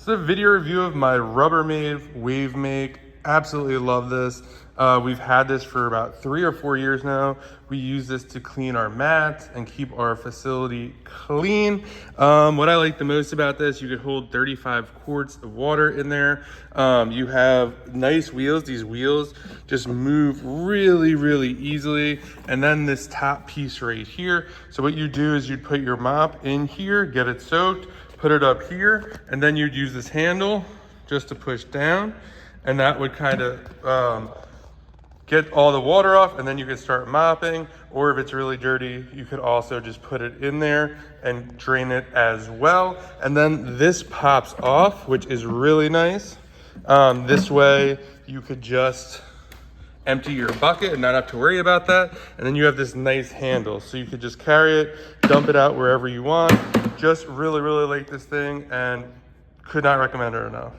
This is a video review of my Rubbermaid WaveBrake. Absolutely love this. We've had this for about 3 or 4 years now. We use this to clean our mats and keep our facility clean. What I like the most about this, you could hold 35 quarts of water in there. You have nice wheels. These wheels just move really, really easily. And then this top piece right here. So what you do is you'd put your mop in here, get it soaked, put it up here, and then you'd use this handle just to push down, and that would kind of get all the water off, and then you could start mopping. Or if it's really dirty, you could also just put it in there and drain it as well. And then this pops off, which is really nice. This way you could just empty your bucket and not have to worry about that. And then you have this nice handle, so you could just carry it, dump it out wherever you want. Just really, really like this thing and could not recommend it enough.